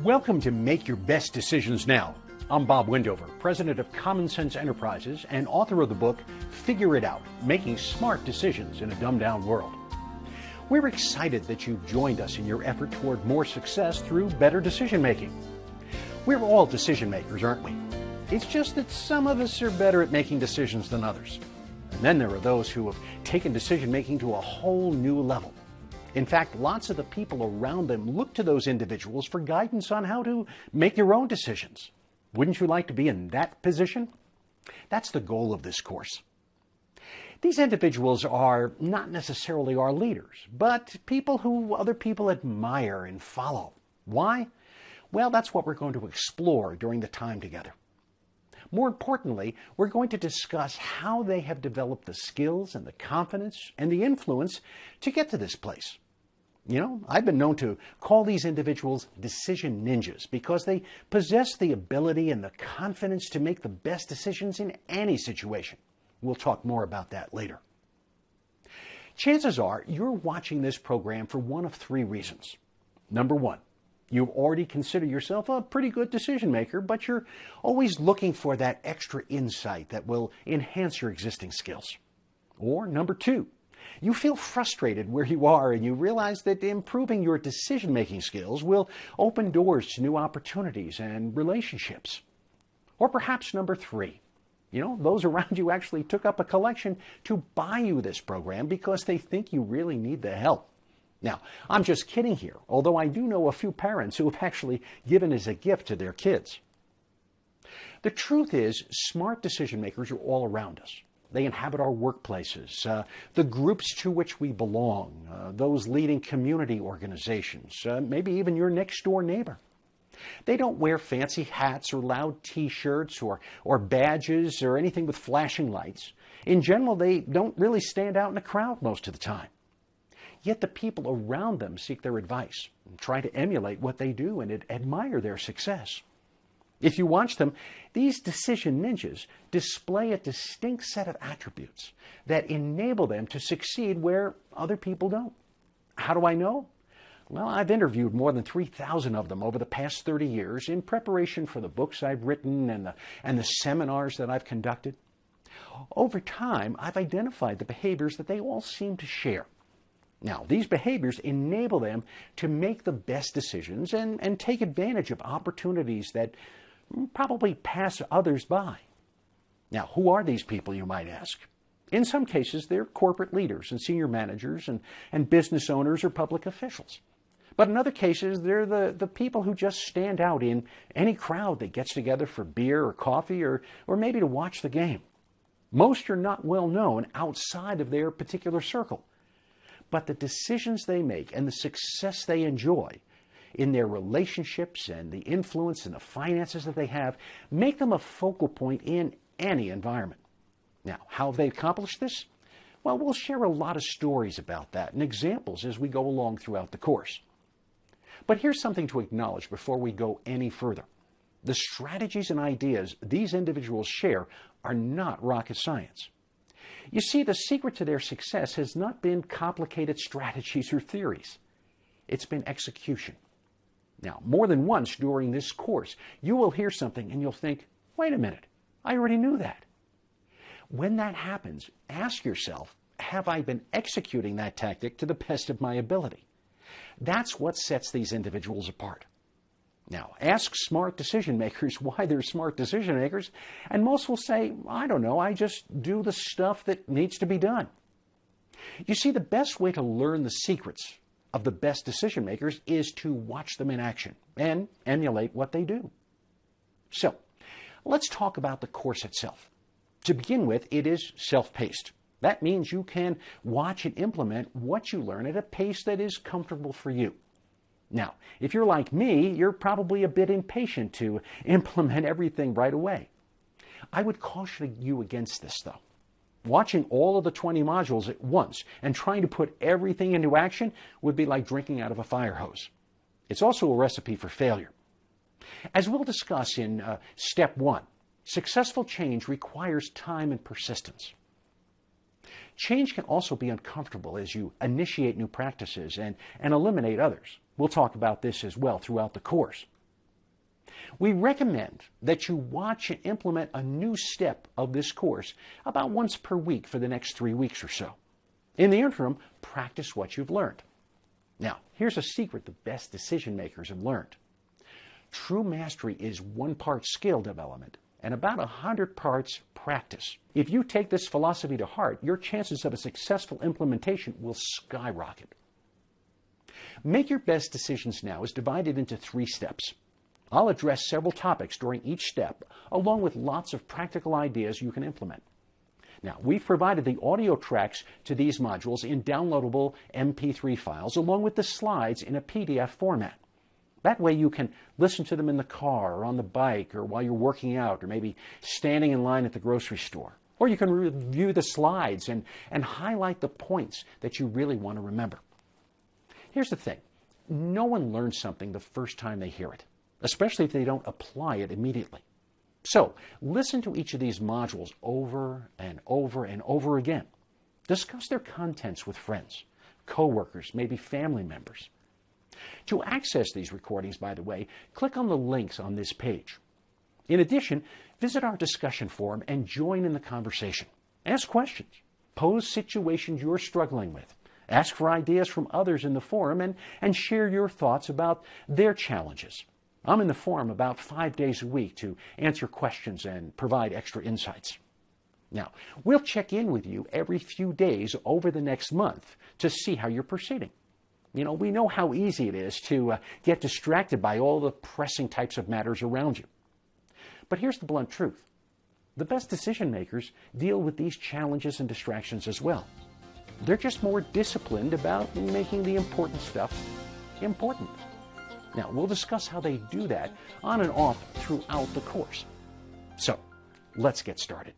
Welcome to Make Your Best Decisions Now. I'm Bob Wendover, president of Common Sense Enterprises and author of the book, Figure It Out, Making Smart Decisions in a Dumbed-Down World. We're excited that you've joined us in your effort toward more success through better decision making. We're all decision makers, aren't we? It's just that some of us are better at making decisions than others. And then there are those who have taken decision making to a whole new level. In fact, lots of the people around them look to those individuals for guidance on how to make your own decisions. Wouldn't you like to be in that position? That's the goal of this course. These individuals are not necessarily our leaders, but people who other people admire and follow. Why? Well, that's what we're going to explore during the time together. More importantly, we're going to discuss how they have developed the skills and the confidence and the influence to get to this place. You know, I've been known to call these individuals decision ninjas because they possess the ability and the confidence to make the best decisions in any situation. We'll talk more about that later. Chances are you're watching this program for one of three reasons. Number one, you already consider yourself a pretty good decision maker, but you're always looking for that extra insight that will enhance your existing skills. Or number two, you feel frustrated where you are and you realize that improving your decision-making skills will open doors to new opportunities and relationships. Or perhaps number three, those around you actually took up a collection to buy you this program because they think you really need the help. Now, I'm just kidding here, although I do know a few parents who have actually given as a gift to their kids. The truth is, smart decision makers are all around us. They inhabit our workplaces, the groups to which we belong, those leading community organizations, maybe even your next door neighbor. They don't wear fancy hats or loud t-shirts or badges or anything with flashing lights. In general, they don't really stand out in a crowd most of the time. Yet the people around them seek their advice and try to emulate what they do and admire their success. If you watch them, these decision ninjas display a distinct set of attributes that enable them to succeed where other people don't. How do I know? Well, I've interviewed more than 3,000 of them over the past 30 years in preparation for the books I've written and the seminars that I've conducted. Over time, I've identified the behaviors that they all seem to share. Now, these behaviors enable them to make the best decisions and take advantage of opportunities that probably pass others by. Now, who are these people, you might ask? In some cases, they're corporate leaders and senior managers and business owners or public officials. But in other cases, they're the people who just stand out in any crowd that gets together for beer or coffee or maybe to watch the game. Most are not well known outside of their particular circle. But the decisions they make and the success they enjoy in their relationships and the influence and the finances that they have make them a focal point in any environment. Now, how have they accomplished this? Well, we'll share a lot of stories about that and examples as we go along throughout the course. But here's something to acknowledge before we go any further. The strategies and ideas these individuals share are not rocket science. You see, the secret to their success has not been complicated strategies or theories. It's been execution. Now, more than once during this course, you will hear something and you'll think, wait a minute, I already knew that. When that happens, ask yourself, have I been executing that tactic to the best of my ability? That's what sets these individuals apart. Now, ask smart decision makers why they're smart decision makers, and most will say, I don't know, I just do the stuff that needs to be done. You see, the best way to learn the secrets of the best decision makers is to watch them in action and emulate what they do. So, let's talk about the course itself. To begin with, it is self-paced. That means you can watch and implement what you learn at a pace that is comfortable for you. Now, if you're like me, you're probably a bit impatient to implement everything right away. I would caution you against this, though. Watching all of the 20 modules at once and trying to put everything into action would be like drinking out of a fire hose. It's also a recipe for failure. As we'll discuss in Step 1, successful change requires time and persistence. Change can also be uncomfortable as you initiate new practices and eliminate others. We'll talk about this as well throughout the course. We recommend that you watch and implement a new step of this course about once per week for the next 3 weeks or so. In the interim, practice what you've learned. Now, here's a secret the best decision makers have learned. True mastery is 1 part skill development and about 100 parts practice. If you take this philosophy to heart, your chances of a successful implementation will skyrocket. Make Your Best Decisions Now is divided into 3 steps. I'll address several topics during each step, along with lots of practical ideas you can implement. Now, we've provided the audio tracks to these modules in downloadable MP3 files, along with the slides in a PDF format. That way you can listen to them in the car or on the bike or while you're working out or maybe standing in line at the grocery store. Or you can review the slides and highlight the points that you really want to remember. Here's the thing. No one learns something the first time they hear it, especially if they don't apply it immediately. So, listen to each of these modules over and over and over again. Discuss their contents with friends, coworkers, maybe family members. To access these recordings, by the way, click on the links on this page. In addition, visit our discussion forum and join in the conversation. Ask questions. Pose situations you're struggling with. Ask for ideas from others in the forum and share your thoughts about their challenges. I'm in the forum about 5 days a week to answer questions and provide extra insights. Now, we'll check in with you every few days over the next month to see how you're proceeding. You know, we know how easy it is to get distracted by all the pressing types of matters around you. But here's the blunt truth. The best decision makers deal with these challenges and distractions as well. They're just more disciplined about making the important stuff important. Now, we'll discuss how they do that on and off throughout the course. So, let's get started.